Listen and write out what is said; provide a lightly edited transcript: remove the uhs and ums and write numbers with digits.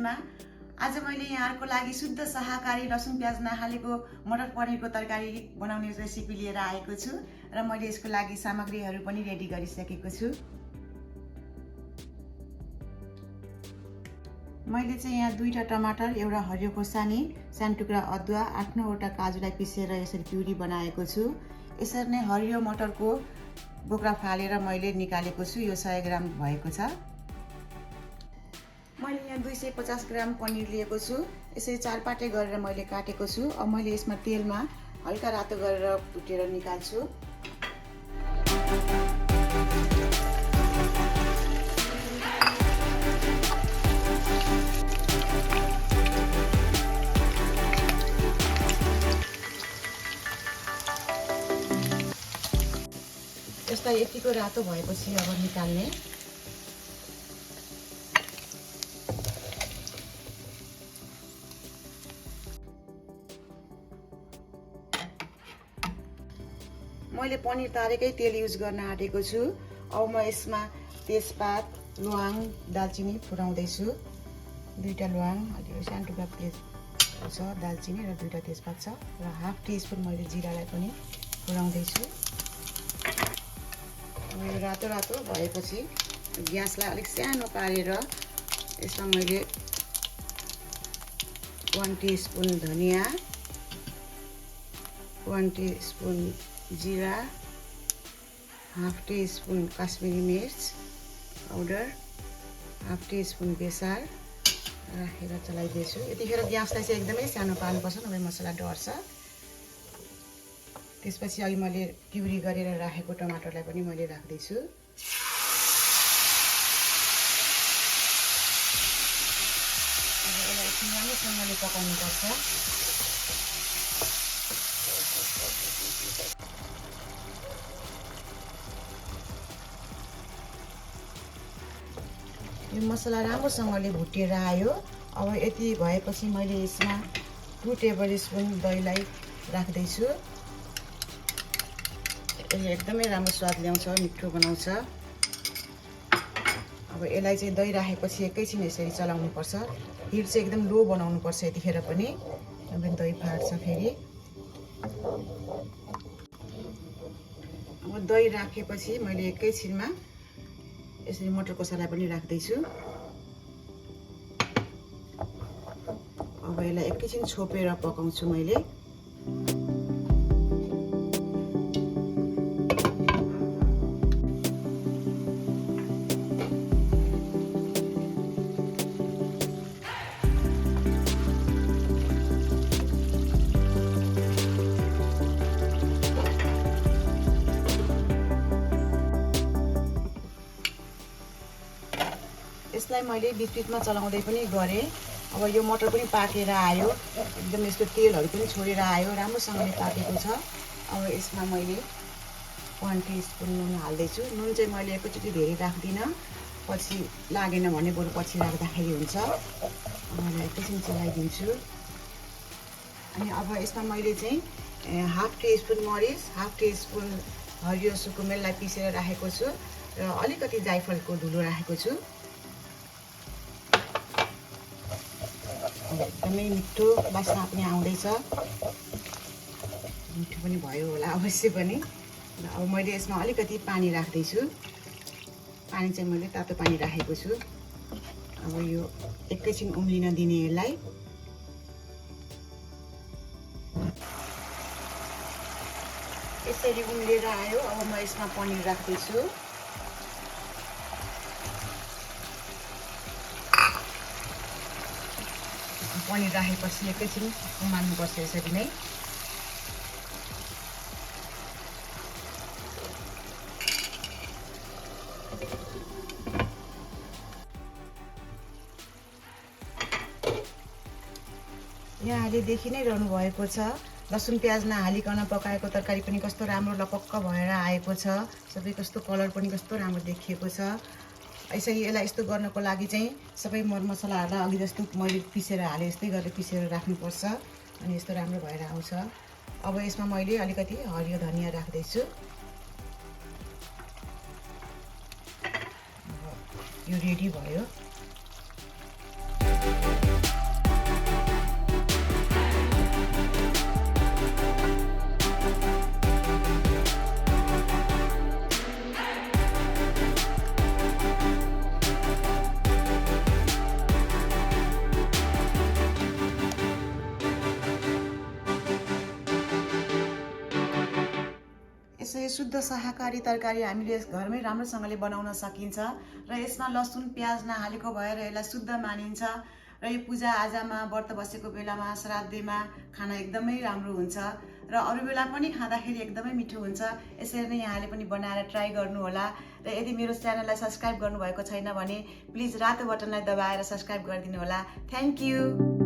किचनमा। आज मैले यहाँहरुको लागि शुद्ध शाकाहारी लसुन प्याज नहालेको मटर पनिरको तरकारी बनाउने रेसिपी लिएर आएको छु र मैले यसको लागि सामग्रीहरु पनि रेडी गरिसकेको छु। मैले चाहिँ यहाँ 2टा टमाटर, एउटा हरियो खोर्सानी, सानो टुक्रा अदुवा, 8-9 वटा काजुलाई पिसेर यसरी प्युरी बनाएको छु। यसरी नै हरियो मटरको बोक्रा फालेर मैले निकालेको छु। यो 100 ग्राम भएको छ। मैले यहाँ 250 ग्राम पनिर लिएको छु। यसरी 4 पाटे गरेर मैले काटेको छु। अब मैले यसमा तेलमा हल्का रातो गरेर भुटेर निकाल्छु। यसलाई यतिको रातो भएपछि अब निकाल्ने। मैले पनिर तारेकै तेल युज गर्न आँटेको छु। अब म यसमा तेजपात, ल्वाङ, दालचिनी फुराउँदै छु। 2टा ल्वाङ, अलि सानो टुक्रा प्लेट छ, दालचिनी र 2टा तेजपात छ र हाफ टीस्पुन मैले जिरालाई पनि फुराउँदै छु। यो रातो रातो भएपछि ग्यासलाई अलिक सानो पारेर यसमा मैले 1 टीस्पुन धनिया, 1 टीस्पुन जीरा, हाफ टीस्पुन काश्मीरी मिर्च पाउडर, हाफ टीस्पुन बेसार राखेर चलाइदिन्छु। यतिखेर ग्यासलाई चाहिँ एकदमै सानो पार्नुपर्छ, नभए मसला डढ्छ। त्यसपछि अहिले मैले प्युरी गरेर राखेको टमाटरलाई पनि मैले राख्दै छु। अब यसलाई राम्रोसँगले पकाउनु पर्छ। यो मसला राम्रोसँगले भुटेर आयो। अब यति भएपछि मैले यसमा 2 टेबलस्पुन दहीलाई राख्दै छु। यसले एकदमै राम्रो स्वाद ल्याउँछ, मिठो बनाउँछ। अब यसलाई चाहिँ दही राखेपछि एकैछिन यसरी चलाउनु पर्छ। हिट चाहिँ एकदम लो बनाउनु पर्छ यतिखेर पनि, नभए दही फाट्छ फेरि। अब दही राखेपछि मैले एकैछिनमा यसरी मटर कोसालाई पनि राख्दै छु। अब यसलाई एकैछिन छोपेर पकाउँछु मैले। यसलाई मैले बिचबिचमा चलाउँदै पनि गरेँ। अब यो मटर पनि पाकेर आयो, एकदम यसको तेलहरू पनि छोडेर आयो, राम्रोसँगले पाकेको छ। अब यसमा मैले 1 टीस्पुन नुन हाल्दैछु। नुन चाहिँ मैले एकैचोटि धेरै राख्दिनँ, पछि लागेन भने बरु पछि राख्दाखेरि हुन्छ। मैले एकैछिन चलाइदिन्छु। अनि अब यसमा मैले चाहिँ हाफ टीस्पुन मरिच, हाफ टीस्पुन हरियो सुकुमेललाई पिसेर राखेको छु र अलिकति जायफलको धुलो राखेको छु। एकदमै मिठो बास्ना पनि आउँदैछ, मिठो पनि भयो होला अवश्य पनि। अब मैले यसमा अलिकति पानी राख्दैछु। पानी चाहिँ मैले तातो पानी राखेको छु। अब यो एकैछिन उम्लिन दिने यसलाई। यसरी उम्लेर आयो। अब म यसमा पनिर राख्दैछु। पनिर राखेपछि एकैछिन उमाल्नुपर्छ यसरी नै। यहाँले देखि नै रहनु भएको छ, लसुन प्याज नहालिकन पकाएको तरकारी पनि कस्तो राम्रो लपक्क भएर आएको छ। सबै कस्तो कलर पनि कस्तो राम्रो देखिएको छ। यसरी यसलाई यस्तो गर्नको लागि चाहिँ सबै मरमसलाहरूलाई अघि जस्तो मैले पिसेर हाले यस्तै गरेर पिसेर राख्नुपर्छ, अनि यस्तो राम्रो भएर आउँछ। अब यसमा मैले अलिकति हरियो धनिया राख्दैछु। यो रेडी भयो। यसै शुद्ध शाकाहारी तरकारी हामीले घरमै राम्रोसँगले बनाउन सकिन्छ र यसमा लसुन प्याज नहालेको भएर यसलाई शुद्ध मानिन्छ र यो पूजा आजामा व्रत बसेको बेलामा श्राद्धमा खाना एकदमै राम्रो हुन्छ र अरू बेला पनि खाँदाखेरि एकदमै मिठो हुन्छ। यसरी नै यहाँले पनि बनाएर ट्राई गर्नुहोला र यदि मेरो च्यानललाई सब्स्क्राइब गर्नुभएको छैन भने प्लिज रातो बटनलाई दबाएर सब्स्क्राइब गरिदिनु होला। Thank you.